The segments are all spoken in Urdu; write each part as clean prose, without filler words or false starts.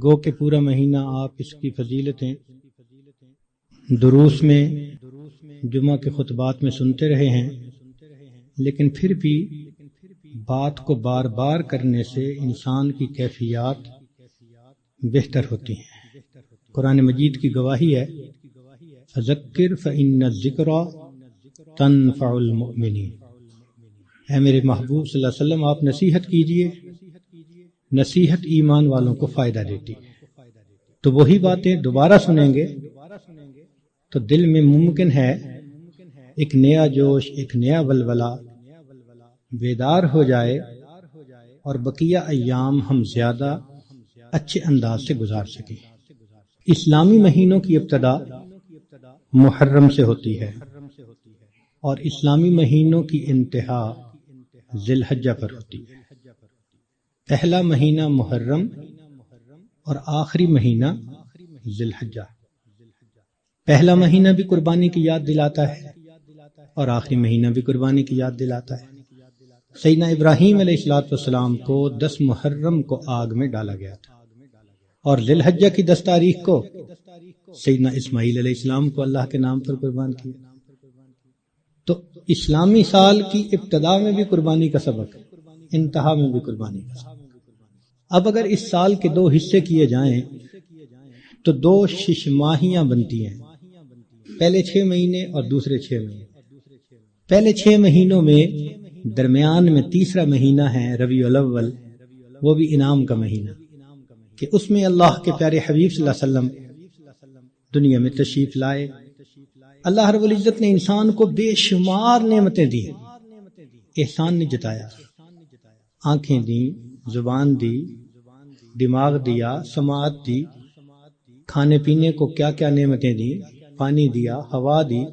گو کہ پورا مہینہ آپ اس کی فضیلتیں دروس میں، جمعہ کے خطبات میں سنتے رہے ہیں، لیکن پھر بھی بات کو بار بار کرنے سے انسان کی کیفیات بہتر ہوتی ہیں۔ قرآن مجید کی گواہی ہے، فذکر فإن الذکریٰ تنفع المؤمنین۔ اے میرے محبوب صلی اللہ علیہ وسلم، آپ نصیحت کیجئے، نصیحت ایمان والوں کو فائدہ دیتی ہے۔ تو وہی باتیں دوبارہ سنیں گے تو دل میں ممکن ہے ایک نیا جوش، ایک نیا ولولہ بیدار ہو جائے اور بقیہ ایام ہم زیادہ اچھے انداز سے گزار سکیں۔ اسلامی مہینوں کی ابتدا محرم سے ہوتی ہے اور اسلامی مہینوں کی انتہا ذی الحجہ پر ہوتی ہے۔ پہلا مہینہ محرم اور آخری مہینہ ذی الحجہ۔ پہلا مہینہ بھی قربانی کی یاد دلاتا ہے اور آخری مہینہ بھی قربانی کی یاد دلاتا ہے۔ سیدنا ابراہیم علیہ السلام کو 10 محرم کو آگ میں ڈالا گیا تھا اور ذی الحجہ کی 10 تاریخ کو سیدنا اسماعیل علیہ السلام کو اللہ کے نام پر قربان کیا۔ تو اسلامی سال کی ابتدا میں بھی قربانی کا سبق، انتہا میں بھی قربانی کا سبق۔ اب اگر اس سال کے 2 حصے کیے جائیں تو 2 ششماہیاں بنتی ہیں، پہلے 6 مہینے اور دوسرے 6 مہینے۔ پہلے 6 مہینوں میں درمیان میں تیسرا مہینہ ہے ربیع الاول، وہ بھی انعام کا مہینہ، کہ اس میں اللہ کے پیارے حبیب صلی اللہ علیہ وسلم دنیا میں تشریف لائے۔ اللہ رب العزت نے انسان کو بے شمار نعمتیں دی، احسان نے جتایا، آنکھیں دیں، زبان دی، دماغ دیا، سماعت دی، کھانے پینے کو کیا کیا نعمتیں دی، پانی دیا، ہوا دی،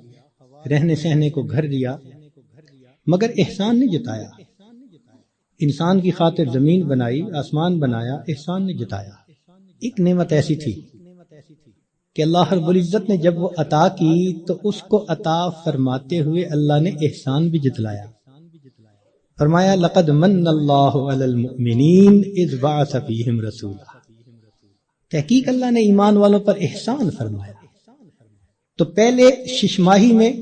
رہنے سہنے کو گھر دیا، مگر احسان نے جتایا۔ انسان کی خاطر زمین بنائی، آسمان بنایا، احسان نے جتایا۔ ایک نعمت ایسی تھی کہ اللہ رب العزت نے جب وہ عطا کی تو اس کو عطا فرماتے ہوئے اللہ نے احسان بھی جتلایا۔ فرمایا لقد من اللہ علی المؤمنین اذ بعث فیہم رسولا۔ تحقیق اللہ نے ایمان والوں پر احسان فرمایا۔ تو پہلے ششماہی میں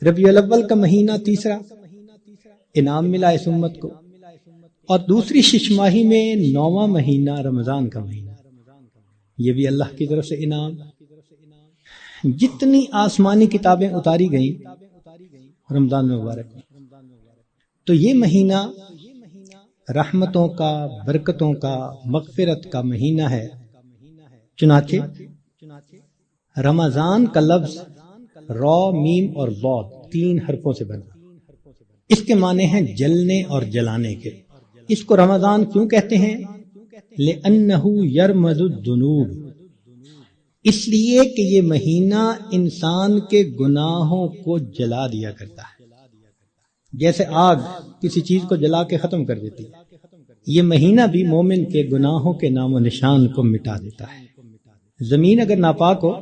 ربیع الاول کا مہینہ تیسرا انعام ملا اس امت کو، اور دوسری ششماہی میں 9واں مہینہ رمضان کا مہینہ، یہ بھی اللہ کی طرف سے انعام۔ جتنی آسمانی کتابیں اتاری گئیں رمضان مبارک میں، تو یہ مہینہ رحمتوں کا، برکتوں کا، مغفرت کا مہینہ ہے۔ چنانچہ رمضان کا لفظ را، میم اور ضاد 3 حرفوں سے بنا، اس کے معنی ہیں جلنے اور جلانے کے۔ اس کو رمضان کیوں کہتے ہیں؟ لِأَنَّهُ يَرْمَزُ الذُّنُوبِ، اس لیے کہ یہ مہینہ انسان کے گناہوں کو جلا دیا کرتا ہے، جیسے آگ کسی چیز کو جلا کے ختم کر دیتی ہے، یہ مہینہ بھی مومن کے گناہوں کے نام و نشان کو مٹا دیتا ہے۔ زمین اگر ناپاک ہو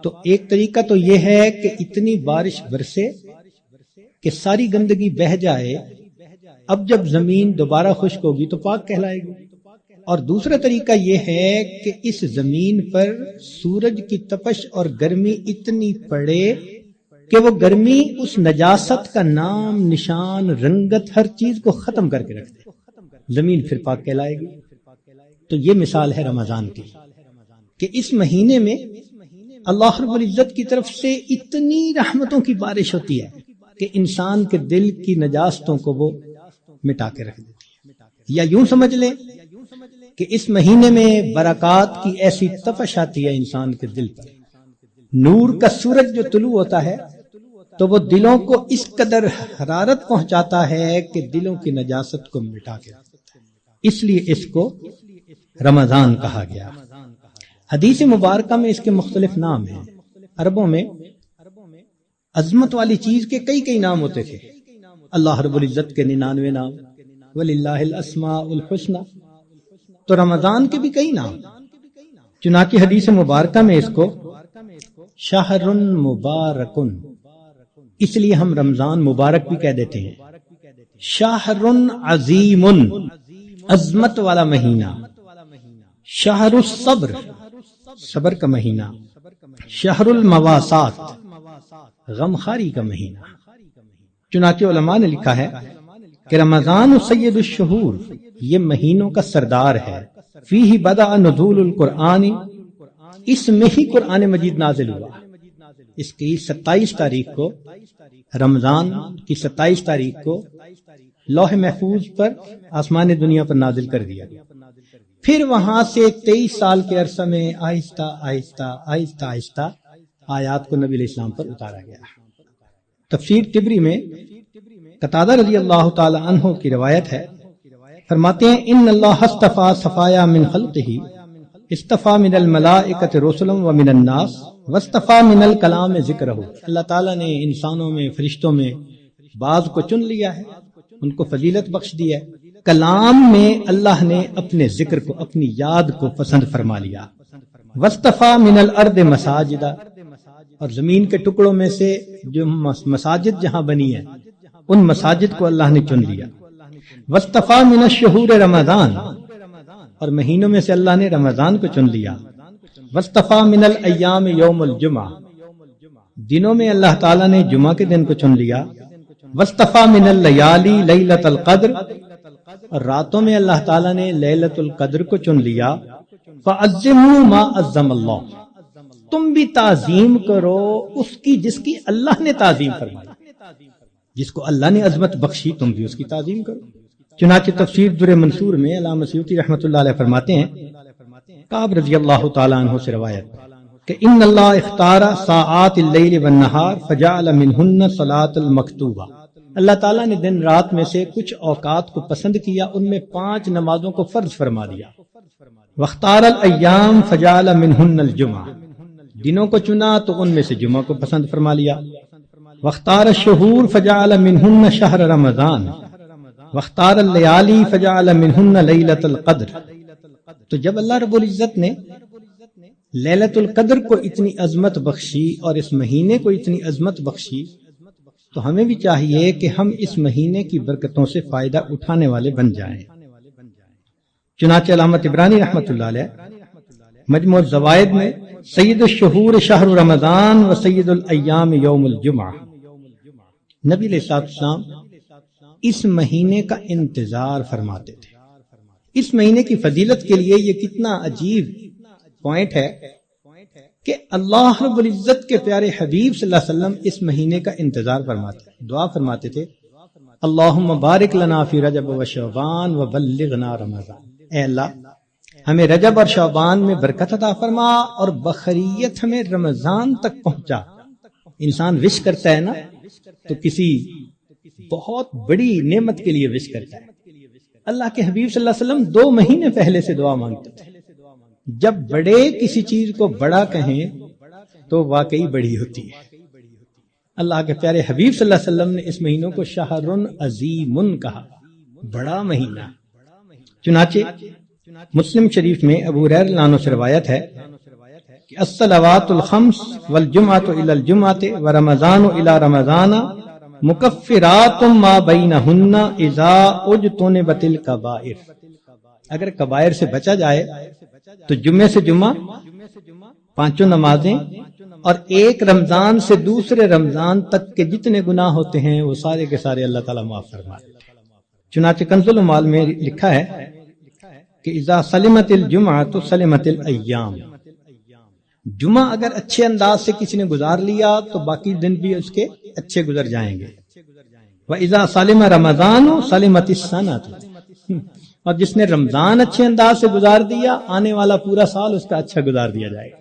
تو ایک طریقہ تو یہ ہے کہ اتنی بارش برسے کہ ساری گندگی بہہ جائے، اب جب زمین دوبارہ خشک ہوگی تو پاک کہلائے گی۔ اور دوسرا طریقہ یہ ہے کہ اس زمین پر سورج کی تپش اور گرمی اتنی پڑے کہ وہ گرمی اس نجاست کا نام، نشان، رنگت، ہر چیز کو ختم کر کے رکھ دے، زمین پھر پاک کہلائے گی۔ تو یہ مثال ہے رمضان کی، کہ اس مہینے میں اللہ رب العزت کی طرف سے اتنی رحمتوں کی بارش ہوتی ہے کہ انسان کے دل کی نجاستوں کو وہ مٹا کے رکھ دیتی ہے۔ یا یوں سمجھ لیں کہ اس مہینے میں برکات کی ایسی تپش آتی ہے انسان کے دل پر، نور کا سورج جو طلوع ہوتا ہے تو وہ دلوں کو اس قدر حرارت پہنچاتا ہے کہ دلوں کی نجاست کو مٹا کے رکھ دیتا ہے، اس لیے اس کو رمضان کہا گیا۔ حدیث مبارکہ میں اس کے مختلف نام ہیں۔ عربوں میں عظمت والی چیز کے کئی نام ہوتے تھے، اللہ رب العزت کے 99 نام، وَلِلَّهِ الْأَسْمَاءُ الْحُسْنَى، تو رمضان کے بھی کئی نام۔ چنانچہ حدیث مبارکہ میں اس کو شہر مبارک، اس لیے ہم رمضان مبارک بھی کہہ دیتے ہیں، شہر عظیم، عظمت والا مہینہ، شہر الصبر، صبر کا مہینہ، شہر المواسات، غمخاری کا مہینہ۔ چنانچہ علماء نے لکھا ہے کہ رمضان سید الشہور، یہ مہینوں کا سردار ہے۔ فیہ بدأ نزول القرآن، اس میں ہی قرآن مجید نازل ہوا۔ اس کی 27 تاریخ کو، رمضان کی 27 تاریخ کو لوح محفوظ پر آسمان دنیا پر نازل کر دیا گیا۔ پھر وہاں سے 23 سال کے عرصہ میں آہستہ آہستہ آہستہ آہستہ آیات کو نبی علیہ السلام پر اتارا گیا۔ تفسیر طبری میں قتادہ رضی اللہ تعالی عنہ کی روایت ہے، فرماتے ہیں ان اللہ اصطفیٰ صفایا من خلقہ، اصطفیٰ من الملائکۃ رسلا ومن الناس واصطفیٰ من الکلام ذکرہ۔ اللہ تعالیٰ نے انسانوں میں، فرشتوں میں بعض کو چن لیا ہے، ان کو فضیلت بخش دی ہے۔ کلام میں اللہ نے اپنے ذکر کو، اپنی یاد کو پسند فرما لیا۔ واصطفیٰ من الارض مساجدا، اور زمین کے ٹکڑوں میں سے جو مساجد جہاں بنی ہیں ان مساجد کو اللہ نے چن لیا۔ واصطفیٰ من الشہور رمضان، اور مہینوں میں سے اللہ نے رمضان کو چن لیا۔ واصطفیٰ من الایام یوم الجمعہ، دنوں میں اللہ تعالیٰ نے جمعہ کے دن کو چن لیا۔ واصطفیٰ من اللیالی لیلۃ القدر، اور راتوں میں اللہ تعالیٰ نے لیلۃ القدر کو چن لیا۔ فعظموا ما عظم اللہ، تم بھی تعظیم کرو اس کی جس کی اللہ نے تعظیم فرمائی، جس کو اللہ نے عظمت بخشی تم بھی اس کی تعظیم کرو۔ چنانچہ تفسیر در منصور میں علامہ سیوطی رحمۃ اللہ علیہ فرماتے ہیں، کعب رضی اللہ تعالیٰ عنہ سے روایت کہ ان اللہ اختار ساعات اللیل والنہار فجعل منہن صلاۃ المکتوبہ، اللہ تعالیٰ نے دن رات میں سے کچھ اوقات کو پسند کیا، ان میں 5 نمازوں کو فرض فرما دیا۔ واختار الایام فجعل منہن الجمعہ، دنوں کو چنا تو ان میں سے جمعہ کو پسند فرما لیا۔ واختار الشہور فجعل منہن شہر رمضان، واختار اللیالی فجعل منہن لیلۃ القدر۔ تو جب اللہ رب العزت نے لیلۃ القدر کو اتنی عظمت بخشی اور اس مہینے کو اتنی عظمت بخشی، تو ہمیں بھی چاہیے کہ ہم اس مہینے کی برکتوں سے فائدہ اٹھانے والے بن جائیں۔ چنانچہ علامہ طبرانی رحمۃ اللہ علیہ مجموع الزوائد میں سید الشہور شہر رمضان و سید الایام یوم الجمعہ، نبی علیہ السلام اس مہینے کا انتظار فرماتے تھے۔ اس مہینے کی فضیلت کے لیے یہ کتنا عجیب پوائنٹ ہے کہ اللہ رب العزت کے پیارے حبیب صلی اللہ علیہ وسلم اس مہینے کا انتظار فرماتے، دعا فرماتے تھے، اللہم بارک لنا فی رجب و شعبان و بلغنا رمضان، اے اللہ ہمیں رجب اور شعبان میں برکت عطا فرما اور بخیریت ہمیں رمضان تک پہنچا۔ انسان وش کرتا ہے نا تو کسی بہت بڑی نعمت کے لیے وش کرتا ہے۔ اللہ کے حبیب صلی اللہ علیہ وسلم 2 مہینے پہلے سے دعا مانگتے تھے۔ جب بڑے کسی چیز کو بڑا کہیں تو واقعی بڑی ہوتی ہے۔ اللہ کے پیارے حبیب صلی اللہ علیہ وسلم نے اس مہینوں کو شہر عظیم کہا، بڑا مہینہ۔ چنانچہ مسلم شریف میں ابو ہریرہ رضی اللہ عنہ سے روایت ہے کہ الصلوات الخمس والجمعۃ الی الجمعۃ ورمضان الی رمضان مکفرات ما بینہن اذا اجتنبت الکبائر، اگر کبائر سے بچا جائے تو جمعے سے جمعہ 5 نمازیں اور ایک رمضان سے دوسرے رمضان تک کے جتنے گناہ ہوتے ہیں وہ سارے کے سارے اللہ تعالیٰ معاف فرما دیتا ہے۔ چنانچہ کنز المال میں لکھا ہے کہ اذا سلمت الجمعہ تو سلمت الایام، جمعہ اگر اچھے انداز سے کسی نے گزار لیا تو باقی دن بھی اس کے اچھے گزر جائیں گے۔ وَإِذَا سَلِمَ رَمَضَانُ سَلِمَتِ السَّنَةُ، اور جس نے رمضان اچھے انداز سے گزار دیا آنے والا پورا سال اس کا اچھا گزار دیا جائے گا۔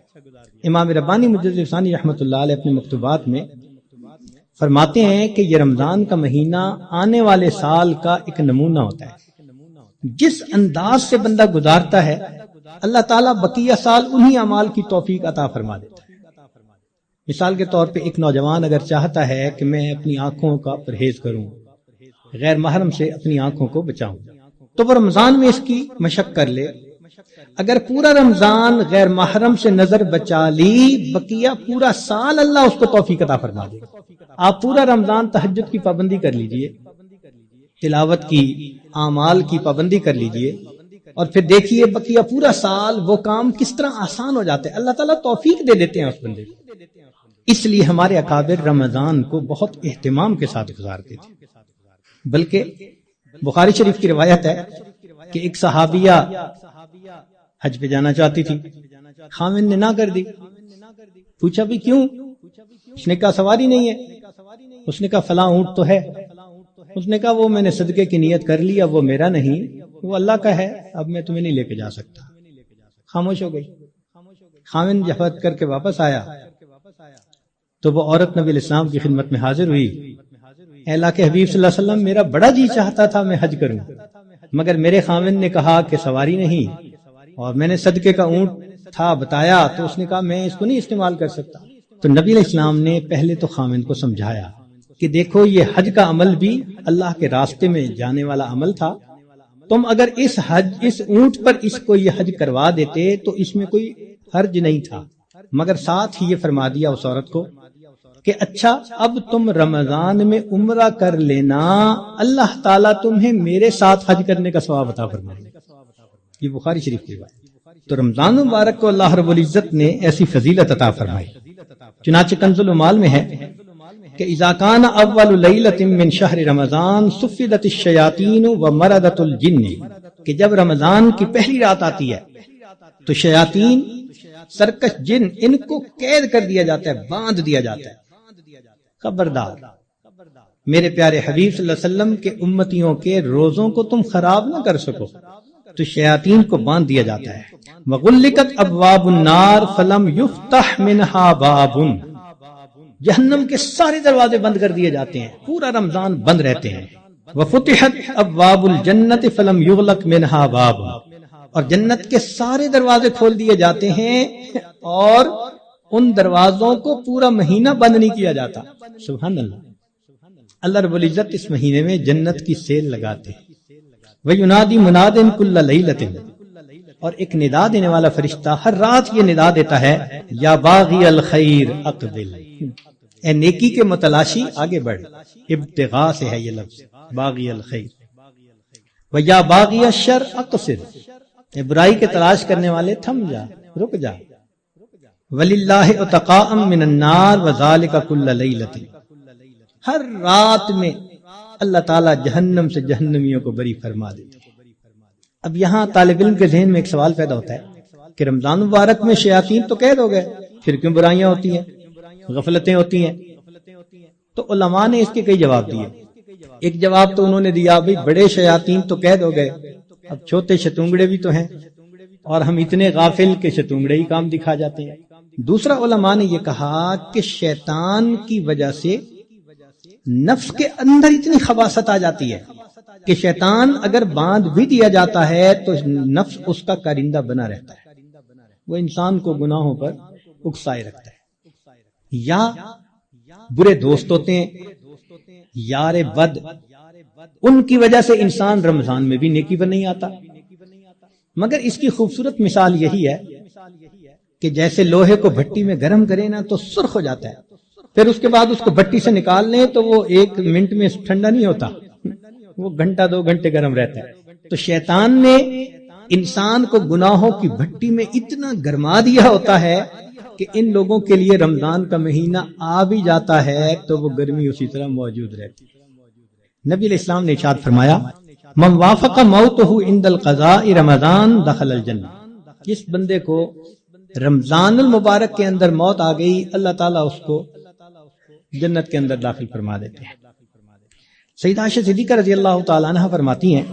امام ربانی مجدد ثانی رحمۃ اللہ علیہ اپنے مکتوبات میں فرماتے ہیں کہ یہ رمضان کا مہینہ آنے والے سال کا ایک نمونہ ہوتا ہے۔ جس انداز سے بندہ گزارتا ہے اللہ تعالیٰ بقیہ سال انہی اعمال کی توفیق عطا فرما دیتا ہے۔ مثال کے طور پہ ایک نوجوان اگر چاہتا ہے کہ میں اپنی آنکھوں کا پرہیز کروں، غیر محرم سے اپنی آنکھوں کو بچاؤں، تو وہ رمضان میں اس کی مشق کر لے۔ اگر پورا رمضان غیر محرم سے نظر بچا لی، بقیہ پورا سال اللہ اس کو توفیق عطا فرما دے۔ آپ پورا رمضان تہجد کی پابندی کر لیجئے، تلاوت کی، اعمال کی پابندی کر لیجئے، اور پھر دیکھیے بقیہ پورا سال وہ کام کس طرح آسان ہو جاتے ہیں، اللہ تعالیٰ توفیق دے دیتے ہیں اس بندے کو۔ اس لیے ہمارے اکابر رمضان کو بہت اہتمام کے ساتھ گزارتے تھے، بلکہ بخاری شریف کی روایت ہے کہ ایک صحابیہ حج پہ جانا چاہتی تھی، خاوند نے نہ کر دی۔ پوچھا بھی کیوں؟ اس نے کہا سواری نہیں ہے۔ اس نے کہا فلاں اونٹ تو ہے۔ اس نے کہا وہ میں نے صدقے کی نیت کر لی، اب وہ میرا نہیں، وہ اللہ کا ہے، اب میں تمہیں نہیں لے کے جا سکتا۔ خاموش ہو گئی۔ خاوند جفت کر کے واپس آیا تو وہ عورت نبی علیہ السلام کی خدمت میں حاضر ہوئی۔ اے اللہ کے حبیب صلی اللہ علیہ وسلم، میرا بڑا جی چاہتا تھا میں حج کروں، مگر میرے خاوند نے کہا کہ سواری نہیں، اور میں نے صدقے کا اونٹ تھا بتایا تو اس نے کہا میں اس کو نہیں استعمال کر سکتا۔ تو نبی علیہ السلام نے پہلے تو خاوند کو سمجھایا کہ دیکھو یہ حج کا عمل بھی اللہ کے راستے میں جانے والا عمل تھا، تم اگر اس اونٹ پر اس کو یہ حج کروا دیتے تو اس میں کوئی حرج نہیں تھا، مگر ساتھ ہی یہ فرما دیا اس عورت کو کہ اچھا اب تم رمضان میں عمرہ کر لینا، اللہ تعالیٰ تمہیں میرے ساتھ حج کرنے کا ثواب عطا فرمائے۔ یہ بخاری شریف کی بات۔ تو رمضان مبارک کو اللہ رب العزت نے ایسی فضیلت عطا فرمائی۔ چنانچہ کنز المال میں ہے کہ اذا کان اول لیلۃ من شہر رمضان صفدت الشیاطین ومردت الجن، کہ جب رمضان کی پہلی رات آتی ہے تو شیاطین، سرکش جن، ان کو قید کر دیا جاتا ہے، باندھ دیا جاتا ہے۔ خبردار میرے پیارے حبیب صلی اللہ علیہ وسلم کے امتیوں کے روزوں کو تم خراب نہ کر سکو، تو شیاطین کو باندھ دیا جاتا ہے۔ وغلقت ابواب النار فلم یفتح منہا باب، جہنم کے سارے دروازے بند کر دیے جاتے ہیں، پورا رمضان بند رہتے ہیں۔ وفتحت ابواب الجنت فلم یغلق منہا باب، اور جنت کے سارے دروازے کھول دیے جاتے ہیں اور ان دروازوں کو پورا مہینہ بند نہیں کیا جاتا۔ سبحان اللہ۔ اللہ رب العزت اس مہینے میں جنت کی سیل لگاتے ہیں۔ وَيُنَادِي مُنَادٍ كُلَّ لَيْلَةٍ، اور ایک ندا دینے والا فرشتہ ہر رات یہ ندا دیتا ہے، یا باغی الخیر اقبل، اے نیکی کے متلاشی آگے بڑھ۔ ابتغاء سے ہے یہ لفظ، باغی الخیر۔ وَيَا باغی الشر اقصر، اے برائی کے تلاش کرنے والے تھم جا، رک جا۔ وَلِلَّهِ عُتَقَاءً مِّنَ النَّارِ وَذَلِكَ كُلَّ لَيْلَةٍ، ہر رات میں اللہ تعالیٰ جہنم سے جہنمیوں کو بری فرما دیتے۔ اب یہاں طالب علم کے ذہن میں ایک سوال پیدا ہوتا ہے کہ رمضان مبارک میں شیاطین تو قید ہو گئے، پھر کیوں برائیاں ہوتی ہیں، غفلتیں ہوتی ہیں؟ تو علماء نے اس کے کئی جواب دیے۔ ایک جواب تو انہوں نے دیا بھئی بڑے شیاطین تو قید ہو گئے، اب چھوٹے شتونگڑے بھی تو ہیں، اور ہم اتنے غافل کہ شتونگڑے ہی کام دکھا جاتے ہیں۔ دوسرا علماء نے یہ کہا کہ شیطان کی وجہ سے نفس کے اندر اتنی خباثت آ جاتی ہے کہ شیطان اگر باندھ بھی دیا جاتا ہے تو نفس اس کا کارندہ بنا رہتا ہے، وہ انسان کو گناہوں پر اکسائے رکھتا ہے۔ یا برے دوست ہوتے ہیں، یار بد، ان کی وجہ سے انسان رمضان میں بھی نیکی پر نہیں آتا۔ مگر اس کی خوبصورت مثال یہی ہے کہ جیسے لوہے کو بھٹی میں گرم کرے نا تو سرخ ہو جاتا ہے، پھر اس کے بعد اس کو بھٹی سے نکال لیں تو وہ 1 منٹ میں ٹھنڈا نہیں ہوتا، وہ گھنٹہ 2 گھنٹے گرم رہتا ہے۔ تو شیطان نے انسان کو گناہوں کی بھٹی میں اتنا گرما دیا ہوتا ہے کہ ان لوگوں کے لیے رمضان کا مہینہ آ بھی جاتا ہے تو وہ گرمی اسی طرح موجود رہتی ہے۔ نبی علیہ السلام نے ارشاد فرمایا، من وافق موتہ عند القضاء رمضان دخل الجنہ، جس بندے کو رمضان المبارک کے اندر موت آ گئی، اللہ تعالیٰ اس کو جنت کے اندر داخل فرما دیتے ہیں۔ سیدہ عائشہ صدیقہ رضی اللہ تعالیٰ عنہ فرماتی ہیں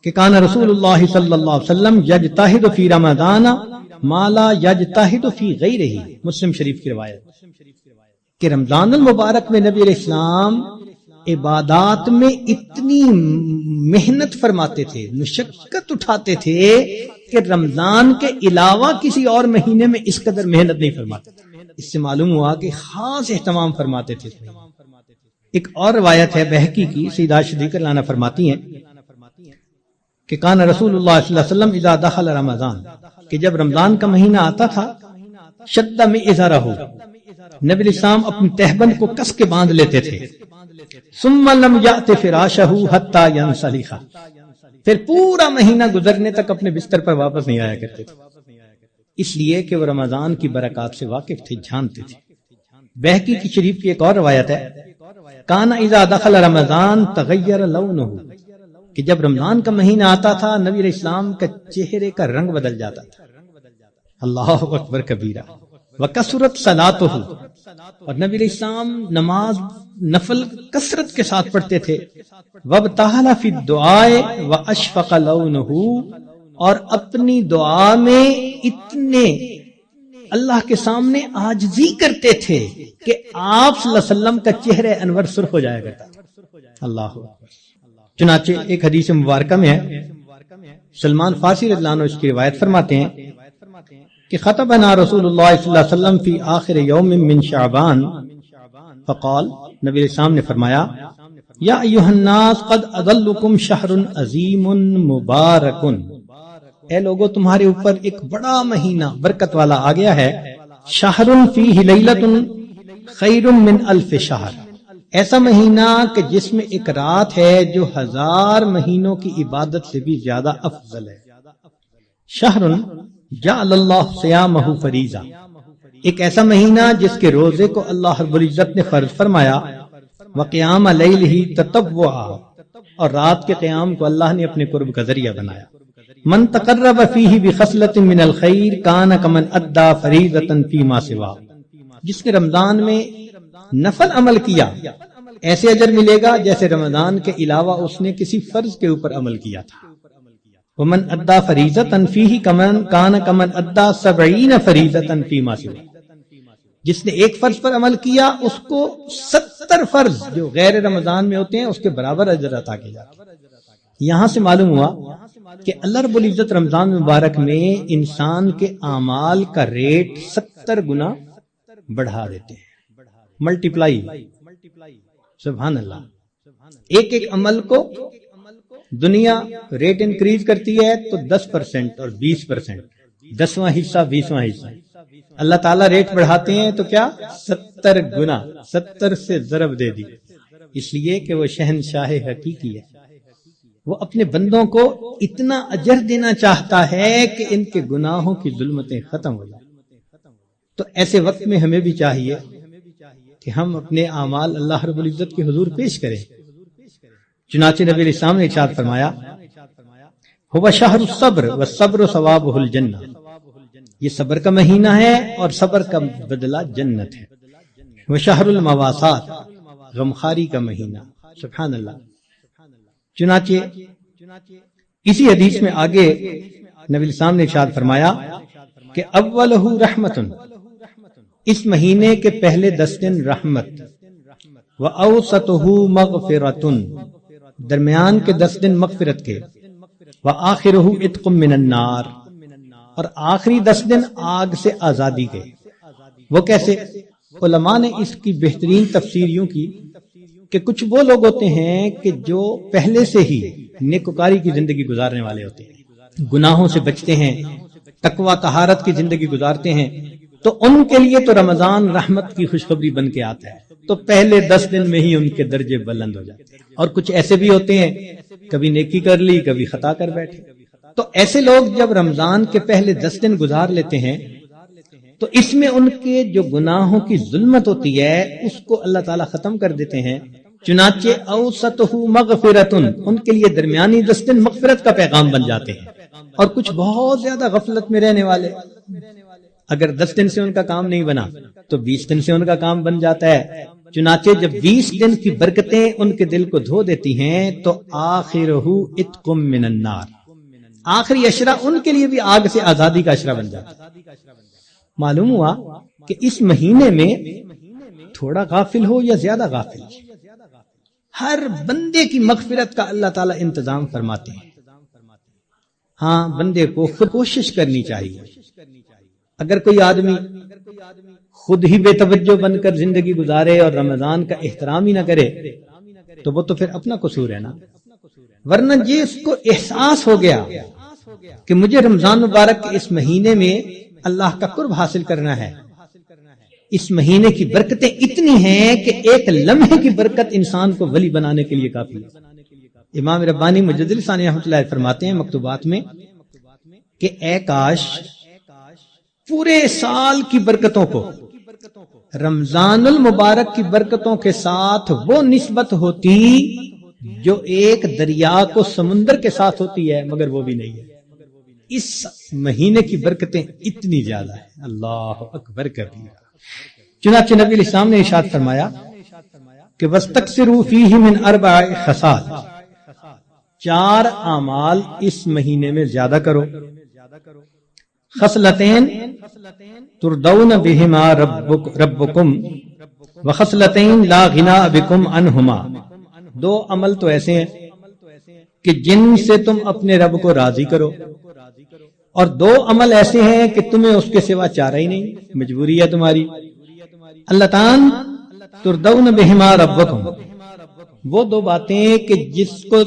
کہ کان رسول اللہ صلی اللہ علیہ وسلم یجتہد فی رمضان ما لا یجتہد فی غیرہ، مسلم شریف کی روایت کہ رمضان المبارک میں نبی علیہ السلام عبادات میں اتنی محنت فرماتے تھے، مشقت اٹھاتے تھے کہ رمضان کے علاوہ کسی اور مہینے میں اس قدر محنت نہیں فرماتے۔ اس سے معلوم ہوا کہ خاص اہتمام فرماتے تھے۔ ایک اور روایت ہے بہقی کی، سیدہ عائشہ صدیقہ عنہا فرماتی ہیں کہ کان رسول اللہ صلی اللہ علیہ وسلم اذا دخل رمضان، کہ جب رمضان کا مہینہ آتا تھا، شد میں ازارہ، نبی علیہ السلام اپنی تہبند کو کس کے باندھ لیتے تھے، ثم لم یأت فراشہ حتی ینسلخ، پھر پورا مہینہ گزرنے تک اپنے بستر پر واپس نہیں آیا کرتے تھے، اس لیے کہ وہ رمضان کی برکات سے واقف تھے، جانتے تھے۔ بہقی کی شریف کی ایک اور روایت ہے، کان اذا دخل رمضان تغیر لونہ، کہ جب رمضان کا مہینہ آتا تھا نبی علیہ السلام کا چہرے کا رنگ بدل جاتا تھا۔ اللہ اکبر کبیرہ۔ وکثرت صلاتہ، اور نبی علیہ السلام نماز نفل کثرت کے ساتھ پڑھتے تھے۔ وابتہل فی الدعاء واشفق لونہ، اور اپنی دعا میں اتنے اللہ کے سامنے عاجزی کرتے تھے کہ آپ صلی اللہ علیہ وسلم کا چہرہ انور سرخ ہو جایا کرتا تھا۔ اللہ اکبر۔ چنانچہ ایک حدیث مبارکہ میں ہے، سلمان فارسی رضی اللہ عنہ اس کی روایت فرماتے ہیں کہ خطبنا رسول اللہ صلی اللہ علیہ وسلم فی آخر یوم من شعبان فقال، نبی علیہ السلام نے فرمایا، یا ایھا الناس قد اضلکم شہر عظیم مبارک، اے لوگو تمہارے اوپر ایک بڑا مہینہ برکت والا آ گیا ہے، شہر فیہ لیلۃ خیر من الف شہر، ایسا مہینہ کہ جس میں ایک رات ہے جو 1000 مہینوں کی عبادت سے بھی زیادہ افضل ہے۔ شہر جعل اللہ صیامہ فریضہ، ایک ایسا مہینہ جس کے روزے کو اللہ رب العزت نے فرض فرمایا، وقیام لیلہ تطوعا، اور رات کے قیام کو اللہ نے اپنے قرب کا ذریعہ بنایا۔ من تقرب فیہ بخصلۃ من الخیر کان کمن ادى فریضۃ فیما سوا، جس نے رمضان میں نفل عمل کیا ایسے اجر ملے گا جیسے رمضان کے علاوہ اس نے کسی فرض کے اوپر عمل کیا تھا۔ ومن ادى فریضۃ فیہ کان کمن ادى 70 فریضۃ فیما سوا، جس نے ایک فرض پر عمل کیا اس کو 70 فرض جو غیر رمضان میں ہوتے ہیں اس کے برابر اجر عطا کیا جاتا ہے۔ یہاں سے معلوم ہوا کہ اللہ رب العزت رمضان مبارک میں انسان کے اعمال کا ریٹ 70 گنا بڑھا دیتے ہیں، ملٹیپلائی، سبحان اللہ۔ ایک ایک عمل کو دنیا ریٹ انکریز کرتی ہے تو 10% اور 20%، 10واں حصہ 20واں حصہ، اللہ تعالیٰ ریٹ بڑھاتے ہیں تو کیا 70 گنا، 70 سے ضرب دے دی، اس لیے کہ وہ شہنشاہ حقیقی ہے، وہ اپنے بندوں کو اتنا اجر دینا چاہتا ہے کہ ان کے گناہوں کی ظلمتیں ختم ہو جائیں۔ تو ایسے وقت میں ہمیں بھی چاہیے کہ ہم اپنے اعمال اللہ رب العزت کے حضور پیش کریں۔ چنانچہ نبی علیہ السلام نے ارشاد فرمایا، هو شہر الصبر والصبر ثوابہ الجنہ، یہ صبر کا مہینہ ہے اور صبر کا بدلہ جنت ہے۔ وہ شہر المواسات، غمخاری کا مہینہ، سبحان اللہ۔ چنانچہ اسی حدیث میں آگے نبی علیہ السلام نے ارشاد فرمایا کہ اولہ رحمت، اس مہینے کے پہلے 10 دن رحمت، واوسطہ مغفرۃ، درمیان کے 10 دن مغفرت کے، وآخرہ عتق من النار، اور آخری 10 دن آگ سے آزادی کے۔ وہ کیسے؟ علماء نے اس کی بہترین تفسیر یوں کی کہ کچھ وہ لوگ ہوتے ہیں کہ جو پہلے سے ہی نیکوکاری کی زندگی گزارنے والے ہوتے ہیں، گناہوں سے بچتے ہیں، تقوی طہارت کی زندگی گزارتے ہیں، تو ان کے لیے تو رمضان رحمت کی خوشخبری بن کے آتا ہے، تو پہلے 10 دن میں ہی ان کے درجے بلند ہو جاتے ہیں۔ اور کچھ ایسے بھی ہوتے ہیں کبھی نیکی کر لی کبھی خطا کر بیٹھے، تو ایسے لوگ جب رمضان کے پہلے 10 دن گزار لیتے ہیں تو اس میں ان کے جو گناہوں کی ظلمت ہوتی ہے اس کو اللہ تعالیٰ ختم کر دیتے ہیں۔ چنانچہ اوسطہ مغفرۃ، ان کے لیے درمیانی 10 دن مغفرت کا پیغام بن جاتے ہیں۔ اور کچھ بہت زیادہ غفلت میں رہنے والے، اگر 10 دن سے ان کا کام نہیں بنا تو 20 دن سے ان کا کام بن جاتا ہے۔ چنانچہ جب 20 دن کی برکتیں ان کے دل کو دھو دیتی ہیں تو آخرہ عتق من النار، آخری اشرہ ان کے لیے بھی آگ سے آزادی کا اشرہ بن جاتا ہے۔ معلوم ہوا کہ اس مہینے میں تھوڑا غافل ہو یا زیادہ غافل، ہر بندے کی مغفرت کا اللہ تعالیٰ انتظام فرماتے ہیں۔ ہاں، بندے کو خود کوشش کرنی چاہیے۔ اگر کوئی آدمی خود ہی بے توجہ بن کر زندگی گزارے اور رمضان کا احترام ہی نہ کرے تو وہ تو پھر اپنا قصور ہے نا، ورنہ یہ اس کو احساس ہو گیا کہ مجھے رمضان مبارک کے اس مہینے میں اللہ کا قرب حاصل کرنا ہے، اس مہینے کی برکتیں اتنی ہیں کہ ایک لمحے کی برکت انسان کو ولی بنانے کے لیے کافی ہے۔ امام ربانی مجدد ثانی رحمۃ اللہ علیہ فرماتے ہیں مکتوبات میں کہ اے کاش پورے سال کی برکتوں کو رمضان المبارک کی برکتوں کے ساتھ وہ نسبت ہوتی جو ایک دریا کو سمندر کے ساتھ ہوتی ہے، مگر وہ بھی نہیں ہے۔ اس مہینے کی برکتیں اتنی زیادہ ہیں، اللہ اکبر کبیرہ۔ چنانچہ نبی علیہ السلام نے ارشاد فرمایا کہ وَاسْتَكْثِرُوا فِيهِ مِنْ 4 خصال، 4 اعمال اس مہینے میں زیادہ کرو۔ خصلتین تردون بہما ربکم وخصلتین لا غناء بکم عنہما، 2 عمل تو ایسے ہیں کہ جن سے تم اپنے رب کو راضی کرو، اور 2 عمل ایسے ہیں کہ تمہیں اس کے سوا چارہ ہی نہیں، مجبوری ہے تمہاری۔ اللتان تردون بہما ربکم، وہ 2 باتیں کہ جس کو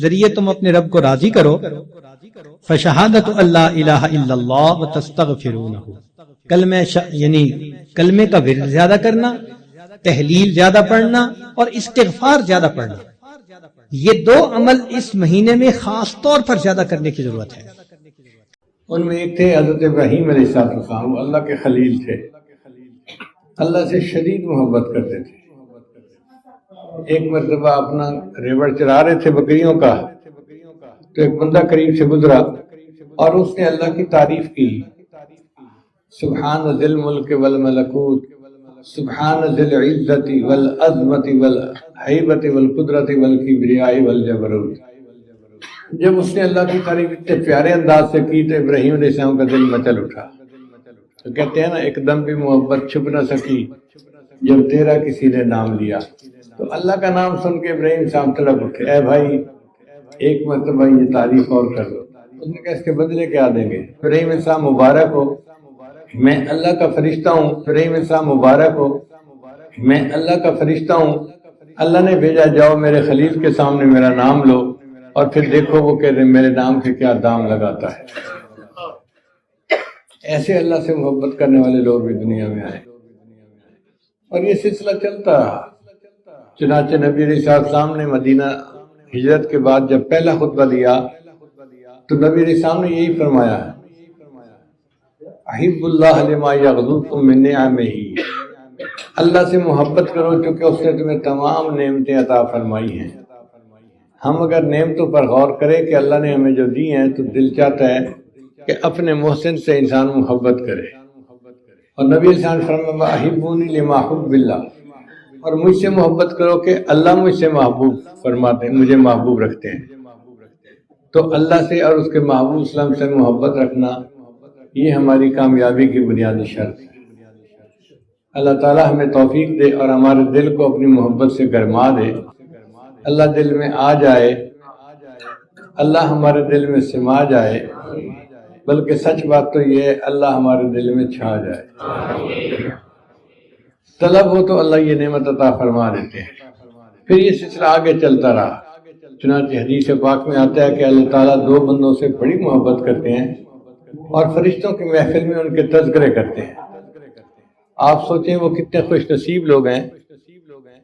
ذریعے تم اپنے رب کو راضی کرو، فشہادت اللہ الہ الا اللہ وتستغفرونہ، یعنی کلمے کا ورد زیادہ کرنا، تحلیل زیادہ پڑھنا اور استغفار زیادہ پڑھنا، یہ 2 عمل اس مہینے میں خاص طور پر زیادہ کرنے کی ضرورت ہے۔ ان میں ایک تھے حضرت ابراہیم علیہ السلام، وہ اللہ کے خلیل تھے، اللہ سے شدید محبت کرتے تھے۔ ایک مرتبہ اپنا ریوڑ چرا رہے تھے بکریوں کا، تو ایک بندہ قریب سے گزرا اور اس نے اللہ کی تعریف کی، سبحان ذی الملک والملکوت، سبحان ذی العزت والعظمت والہیبت والقدرت والکبریاء والجبروت۔ جب اس نے اللہ کی تعریف اتنے پیارے انداز سے کی تو ابراہیم علیہ السلام کا دل مچل اٹھا۔ تو کہتے ہیں نا، ایک دم بھی محبت چھپ نہ سکی جب تیرا کسی نے نام لیا۔ تو اللہ کا نام سن کے ابراہیم صاحب تڑپ اٹھے، اے بھائی ایک مرتبہ یہ تعریف اور کر دو۔ اس نے کہا اس کے بدلے کیا دیں گے؟ ابراہیم صاحب مبارک ہو، میں اللہ کا فرشتہ ہوں۔ ابراہیم صاحب مبارک ہو، میں اللہ کا فرشتہ ہوں، اللہ نے بھیجا، جاؤ میرے خلیل کے سامنے میرا نام لو، اور پھر دیکھو وہ کہتے ہیں میرے نام کے کیا دام لگاتا ہے۔ ایسے اللہ سے محبت کرنے والے لوگ بھی دنیا میں آئے، اور یہ سلسلہ چلتا رہا۔ چنانچہ نبی علیہ السلام نے مدینہ ہجرت کے بعد جب پہلا خطبہ دیا تو نبی علیہ السلام نے یہی فرمایا ہے، احب اللہ لما یغذوکم من نعمہ، اللہ سے محبت کرو کیونکہ اس نے تمہیں تمام نعمتیں عطا فرمائی ہیں۔ ہم اگر نعمتوں پر غور کریں کہ اللہ نے ہمیں جو دی ہیں تو دل چاہتا ہے کہ اپنے محسن سے انسان محبت کرے، اور نبی علیہ السلام نے فرمایا احبونی لما حب اللہ، اور مجھ سے محبت کرو کہ اللہ مجھ سے محبوب فرماتے ہیں، مجھے محبوب رکھتے ہیں۔ تو اللہ سے اور اس کے محبوب اسلام سے محبت رکھنا یہ ہماری کامیابی کی بنیادی شرط ہے۔ اللہ تعالیٰ ہمیں توفیق دے اور ہمارے دل کو اپنی محبت سے گرما دے، اللہ دل میں آ جائے، اللہ ہمارے دل میں سما جائے، بلکہ سچ بات تو یہ ہے اللہ ہمارے دل میں چھا جائے۔ طلب ہو تو اللہ یہ نعمت عطا فرما دیتے ہیں۔ پھر یہ سلسلہ آگے چلتا رہا، چنانچہ حدیث پاک میں آتا ہے کہ اللہ تعالیٰ 2 بندوں سے بڑی محبت کرتے ہیں اور فرشتوں کی محفل میں ان کے تذکرے کرتے ہیں۔ آپ سوچیں وہ کتنے خوش نصیب لوگ ہیں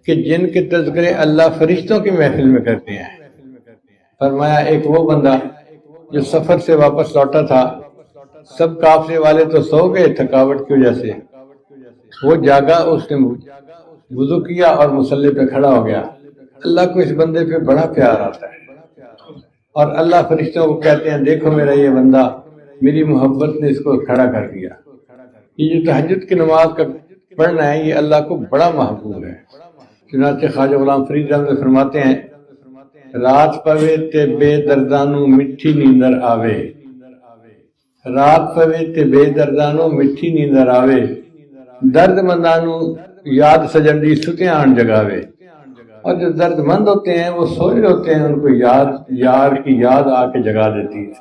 کہ جن کے تذکرے اللہ فرشتوں کی محفل میں کرتے ہیں۔ فرمایا ایک وہ بندہ جو سفر سے واپس لوٹا تھا، سب قافلے والے تو سو گئے تھکاوٹ کی وجہ سے، وہ جاگا، اس نے وضو کیا اور مصلی پہ کھڑا ہو گیا۔ اللہ کو اس بندے پہ بڑا پیار آتا ہے، اور اللہ فرشتوں کو کہتے ہیں دیکھو میرا یہ بندہ، میری محبت نے اس کو کھڑا کر دیا۔ یہ جو تہجد کی نماز کا پڑھنا ہے یہ اللہ کو بڑا محبوب ہے۔ چنانچہ خواجہ غلام فرید احمد فرماتے ہیں، رات پوے تے بے دردانو مٹھی نیندر آوے، رات پوے تے بے دردانو مٹھی نیندر آوے، درد مندانو یاد سجن دی ستیاں آن جگاوے۔ اور جو درد مند ہوتے ہیں وہ سوئے ہوتے ہیں، ان کو یار کی یاد آ کے جگا دیتی ہے،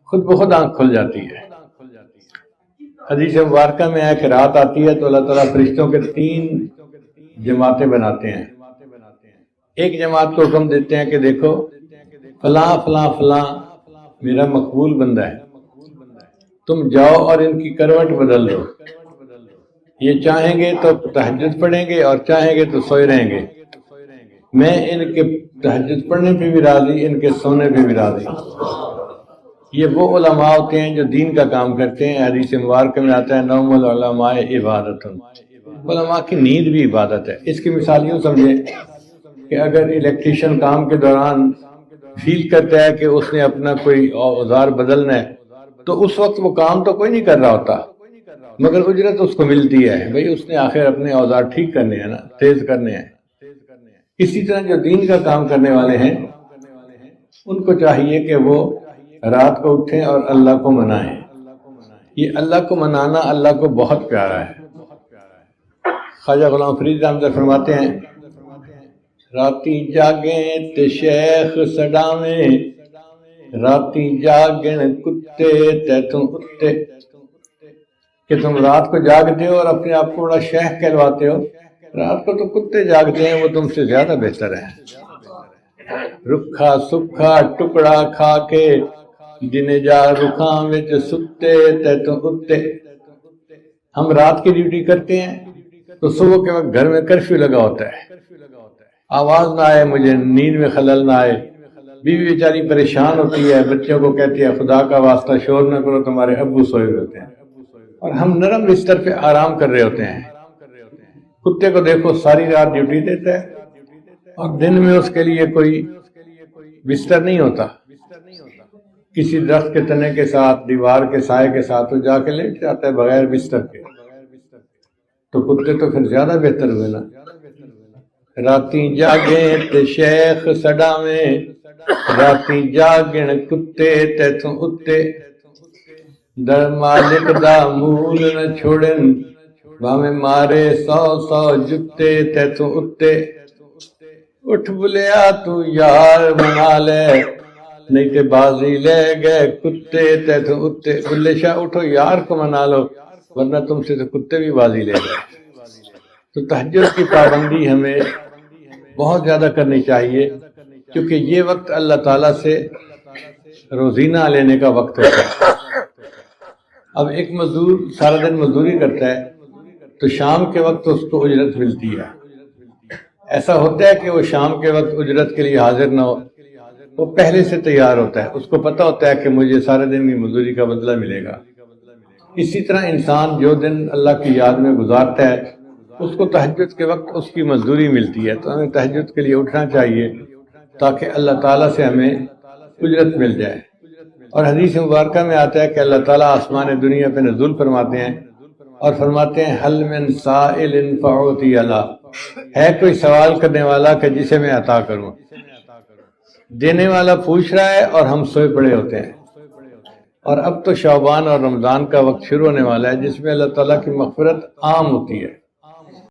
خود بخود آنکھ کھل جاتی ہے۔ حدیث مبارکہ میں ہے کہ رات آتی ہے تو اللہ تعالیٰ فرشتوں کے 3 جماعتیں بناتے ہیں۔ ایک جماعت کو حکم دیتے ہیں کہ دیکھو فلاں فلاں فلاں میرا مقبول بندہ ہے، تم جاؤ اور ان کی کروٹ بدل دو، یہ چاہیں گے تو تہجد پڑھیں گے اور چاہیں گے تو سوئے رہیں گے، میں ان کے تہجد پڑھنے پہ بھی راضی، ان کے سونے پہ بھی راضی۔ یہ وہ علماء ہوتے ہیں جو دین کا کام کرتے ہیں۔ حدیث مبارکہ میں آتا ہے نوم العلماء عبادت، علماء کی نیند بھی عبادت ہے۔ اس کی مثال یوں سمجھیں کہ اگر الیکٹریشین کام کے دوران فیل کرتا ہے کہ اس نے اپنا کوئی اوزار بدلنا ہے تو اس وقت وہ کام تو کوئی نہیں کر رہا ہوتا، مگر اجرت اس کو ملتی ہے، بھئی اس نے آخر اپنے اوزار ٹھیک کرنے ہیں نا، تیز کرنے ہیں۔ اسی طرح جو دین کا کام کرنے والے ہیں ان کو چاہیے کہ وہ رات کو اٹھیں اور اللہ کو منائیں۔ یہ اللہ کو منانا اللہ کو بہت پیارا ہے۔ خواجہ غلام فرید احمد فرماتے ہیں راتی جاگیں تے شیخ سڈاویں، راتی جاگن کتے تے تم اتے، کہ تم رات کو جاگتے ہو اور اپنے آپ کو بڑا شیخ کہلواتے ہو، رات کو تو کتے جاگتے ہیں، وہ تم سے زیادہ بہتر ہے۔ رکھا سکھا ٹکڑا کھا کے جن جا رکھاں وچ ستے تے تم اتے۔ ہم رات کی ڈیوٹی کرتے ہیں تو صبح کے وقت گھر میں کرفیو لگا ہوتا ہے، آواز نہ آئے، مجھے نیند میں خلل نہ آئے، بیوی بیچاری پریشان ہوتی ہے، بچوں کو کہتی ہے خدا کا واسطہ شور نہ کرو، تمہارے ابو سوئے ہوئے ہوتے ہیں اور ہم نرم بستر پہ آرام کر رہے ہوتے ہیں۔ کتے کو دیکھو ساری رات ڈیوٹی دیتا ہے اور دن میں اس کے لیے کوئی بستر نہیں ہوتا، کسی درخت کے تنے کے ساتھ، دیوار کے سائے کے ساتھ وہ جا کے لیٹ جاتا ہے بغیر بستر کے۔ تو کتے تو پھر زیادہ بہتر ہوئے نا۔ راتی جاگیں تے شیخ سڈاویں، راتی جاگن کتے تے توں اتے، در مالک دا مول نہ چھوڑن، بھاویں مارے 100 جتے تے توں اتے۔ اٹھ بلیا تو یار منا لے، نہیں تے بازی لے گئے کتے تے توں اتے۔ بلے شاہ اٹھو یار کو منا لو، ورنہ تم سے تو کتے بھی بازی لے گئے۔ تو تہجد کی پابندی ہمیں بہت زیادہ کرنی چاہیے، کیونکہ یہ وقت اللہ تعالیٰ سے روزینہ لینے کا وقت ہوتا ہے۔ اب ایک مزدور سارا دن مزدوری کرتا ہے تو شام کے وقت اس کو اجرت ملتی ہے۔ ایسا ہوتا ہے کہ وہ شام کے وقت اجرت کے لیے حاضر نہ ہو، وہ پہلے سے تیار ہوتا ہے، اس کو پتہ ہوتا ہے کہ مجھے سارے دن کی مزدوری کا بدلہ ملے گا۔ اسی طرح انسان جو دن اللہ کی یاد میں گزارتا ہے اس کو تہجد کے وقت اس کی مزدوری ملتی ہے۔ تو ہمیں تہجد کے لیے اٹھنا چاہیے تاکہ اللہ تعالیٰ سے ہمیں اجرت مل جائے۔ اور حدیث مبارکہ میں آتا ہے کہ اللہ تعالیٰ آسمان دنیا پہ نزول فرماتے ہیں اور فرماتے ہیں حل من سائل فاعطی علی، ہے کوئی سوال کرنے والا کہ جسے میں عطا کروں۔ دینے والا پوچھ رہا ہے اور ہم سوئے پڑے ہوتے ہیں۔ اور اب تو شعبان اور رمضان کا وقت شروع ہونے والا ہے جس میں اللہ تعالیٰ کی مغفرت عام ہوتی ہے۔